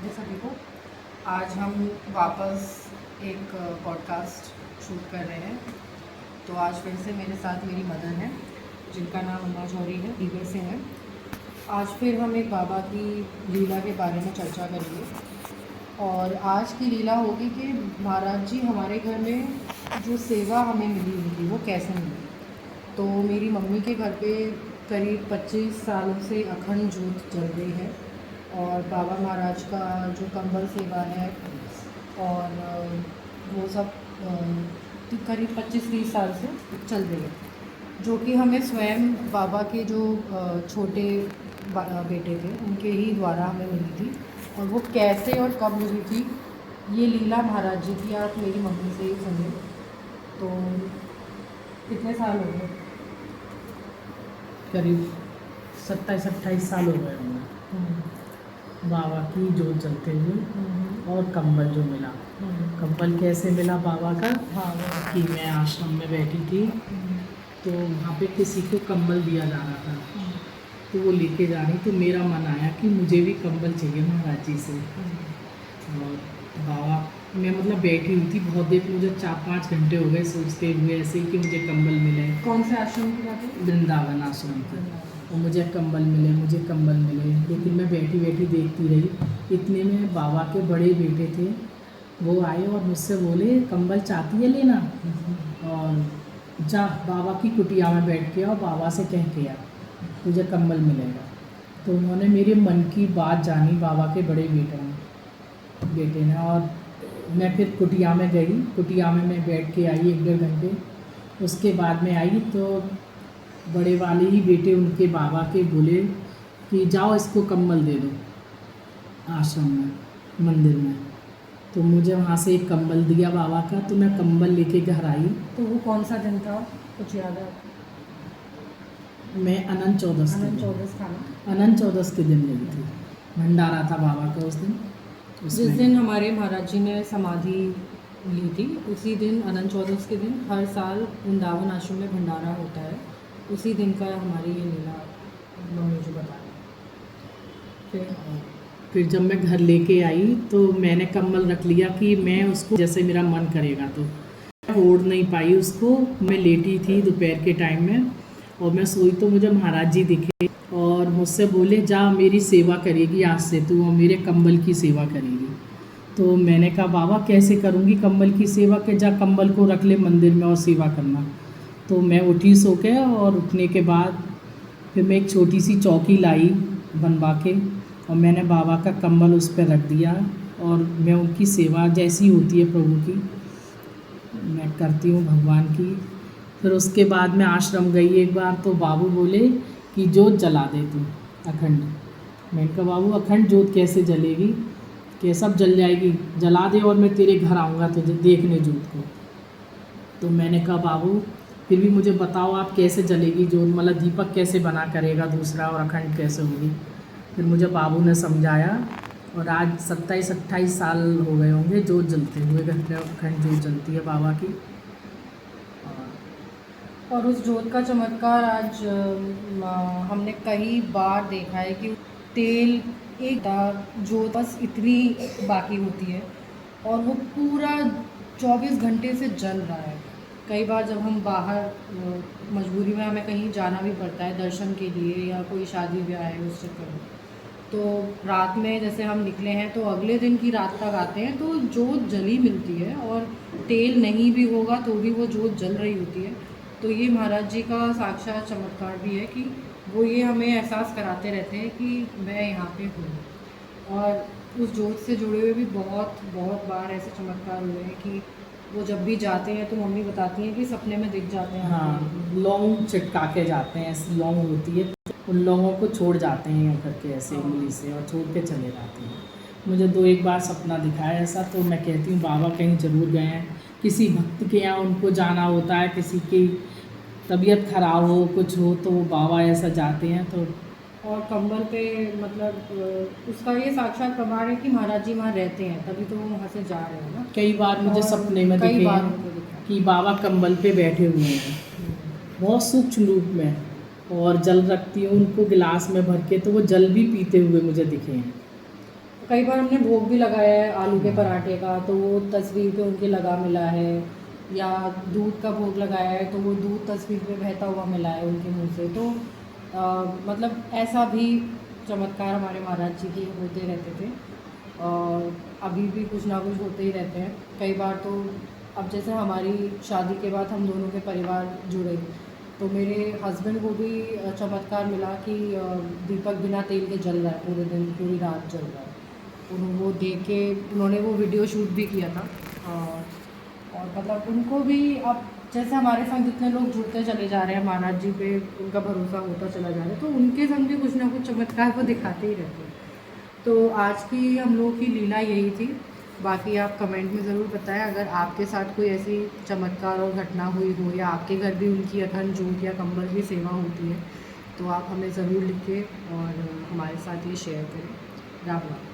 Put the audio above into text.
जी सभी को। आज हम वापस एक पॉडकास्ट शूट कर रहे हैं। तो आज फिर से मेरे साथ मेरी मदर है जिनका नाम अन्ना जौहरी है, रीवा से है। आज फिर हम एक बाबा की लीला के बारे में चर्चा करेंगे। और आज की लीला होगी कि महाराज जी हमारे घर में जो सेवा हमें मिली हुई थी वो कैसे मिली। तो मेरी मम्मी के घर पे करीब 25 सालों से अखंड जोत जल रही है और बाबा महाराज का जो कंबल सेवा है और वो सब करीब 25-30 साल से चल रही है, जो कि हमें स्वयं बाबा के जो छोटे बेटे थे उनके ही द्वारा हमें मिली थी। और वो कैसे और कब मिली थी ये लीला महाराज जी की आप मेरी मम्मी से ही सुनिए। तो कितने साल हो गए? करीब 27-28 साल हो गए होंगे बाबा की जोत जलते हुए। और कंबल जो मिला, कंबल कैसे मिला बाबा का? हाँ कि मैं आश्रम में बैठी थी तो वहाँ पे किसी को कंबल दिया जा रहा था, तो वो लेके जा रही, तो मेरा मन आया कि मुझे भी कंबल चाहिए महाराज जी से। और बाबा मैं मतलब बैठी हुई थी बहुत देर, मुझे 4-5 घंटे हो गए सोचते हुए ऐसे ही कि मुझे कंबल मिले। कौन से आश्रम की बात है? वृंदावन आश्रम की। और मुझे कंबल मिले, मुझे कंबल मिले, लेकिन मैं बैठी बैठी देखती रही। इतने में बाबा के बड़े बेटे थे, वो आए और मुझसे बोले कंबल चाहती है लेना, और जा बाबा की कुटिया में बैठ के और बाबा से कह के आ, तुझे कंबल मिलेगा। तो उन्होंने मेरे मन की बात जानी, बाबा के बड़े बेटे ने। और मैं फिर कुटिया में गई, कुटिया में मैं बैठ के आई 1-1.5 घंटे। उसके बाद में आई तो बड़े वाले ही बेटे उनके बाबा के बोले कि जाओ इसको कंबल दे दो आश्रम में, मंदिर में। तो मुझे वहाँ से एक कंबल दिया बाबा का, तो मैं कंबल लेके घर आई। तो वो कौन सा दिन था, कुछ याद है? मैं अनंत चौदस के अनंत दिन, चौदस था ना? अनंत चौदस के दिन गई थी। भंडारा था बाबा का उस दिन। जिस दिन हमारे महाराज जी ने समाधि ली थी उसी दिन, अनंत चौदस के दिन, हर साल वृंदावन आश्रम में भंडारा होता है। उसी दिन का हमारी ये लीला मम्मी जो बता रही। फिर जब मैं घर लेके आई तो मैंने कंबल रख लिया कि मैं उसको जैसे मेरा मन करेगा, तो ओढ़ नहीं पाई उसको। मैं लेटी थी दोपहर के टाइम में और मैं सोई तो मुझे महाराज जी दिखे और मुझसे बोले जा मेरी सेवा करेगी आज से तू, और मेरे कंबल की सेवा करेगी। तो मैंने कहा बाबा कैसे करूँगी कंबल की सेवा, के जा कंबल को रख ले मंदिर में और सेवा करना। तो मैं उठी सो के, और उठने के बाद फिर मैं एक छोटी सी चौकी लाई बनवा के और मैंने बाबा का कंबल उस पर रख दिया। और मैं उनकी सेवा जैसी होती है प्रभु की मैं करती हूँ, भगवान की। फिर उसके बाद मैं आश्रम गई एक बार, तो बाबू बोले कि जोत जला दे तू अखंड। मैंने कहा बाबू अखंड जोत कैसे जलेगी, कि सब जल जाएगी, जला दे और मैं तेरे घर आऊँगा तुझे देखने जोत को। तो मैंने कहा बाबू फिर भी मुझे बताओ आप कैसे जलेगी जोत, मतलब दीपक कैसे बना करेगा दूसरा, और अखंड कैसे होगी। फिर मुझे बाबू ने समझाया और आज 27-28 साल हो गए होंगे जोत जलते हुए, घर पे अखंड जोत जलती है बाबा की। और उस जोत का चमत्कार आज हमने कई बार देखा है कि तेल एक जोत बस इतनी बाकी होती है और वो पूरा 24 घंटे से जल रहा है। कई बार जब हम बाहर मजबूरी में हमें कहीं जाना भी पड़ता है दर्शन के लिए या कोई शादी ब्याह है उस चक्कर में, तो रात में जैसे हम निकले हैं तो अगले दिन की रात तक आते हैं तो जोत जली मिलती है और तेल नहीं भी होगा तो भी वो जोत जल रही होती है। तो ये महाराज जी का साक्षात चमत्कार भी है कि वो ये हमें एहसास कराते रहते हैं कि मैं यहाँ पे हूँ। और उस जोत से जुड़े हुए भी बहुत बहुत बार ऐसे चमत्कार हुए हैं कि वो जब भी जाते हैं तो मम्मी बताती हैं कि सपने में दिख जाते हैं। हाँ, लौंग चिटका के जाते हैं, ऐसी लौंग होती है, उन लोगों को छोड़ जाते हैं यूँ करके ऐसे उंगली से, और छोड़ के चले जाते हैं। मुझे 2-1 बार सपना दिखाया ऐसा, तो मैं कहती हूँ बाबा कहीं ज़रूर गए हैं, किसी भक्त के यहाँ उनको जाना होता है, किसी की तबीयत खराब हो कुछ हो तो वो बाबा ऐसा जाते हैं। तो और कंबल पे मतलब उसका ये साक्षात प्रमाण है कि महाराज जी वहाँ रहते हैं, तभी तो वो वहाँ से जा रहे हैं ना। कई बार मुझे और सपने में कई दिखे बार हैं उनको दिखा है। कि बाबा कंबल पे बैठे हुए हैं, बहुत सूक्ष्म रूप में, और जल रखती हूँ उनको गिलास में भर के, तो वो जल भी पीते हुए मुझे दिखे हैं। कई बार हमने भोग भी लगाया है आलू के पराठे का, तो वो तस्वीर पे उनके लगा मिला है, या दूध का भोग लगाया है तो वो दूध तस्वीर पे बहता हुआ मिला है उनके मुंह से। तो मतलब ऐसा भी चमत्कार हमारे महाराज जी के होते रहते थे, और अभी भी कुछ ना कुछ होते ही रहते हैं। कई बार तो अब जैसे हमारी शादी के बाद हम दोनों के परिवार जुड़े, तो मेरे हस्बैंड को भी चमत्कार मिला कि दीपक बिना तेल के जल रहा है, पूरे दिन पूरी रात जल रहा है। वो देख के उन्होंने वो वीडियो शूट भी किया था। और मतलब उनको भी अब जैसे हमारे संग जितने लोग जुड़ते चले जा रहे हैं, महाराज जी पे उनका भरोसा होता चला जा रहा है, तो उनके संग भी कुछ ना कुछ चमत्कार वो दिखाते ही रहते हैं। तो आज की हम लोगों की लीला यही थी। बाकी आप कमेंट में ज़रूर बताएं अगर आपके साथ कोई ऐसी चमत्कार और घटना हुई हो, या आपके घर भी उनकी अखंड जोत या कंबल की सेवा होती है, तो आप हमें ज़रूर लिखें और हमारे साथ ये शेयर करें। राम राम।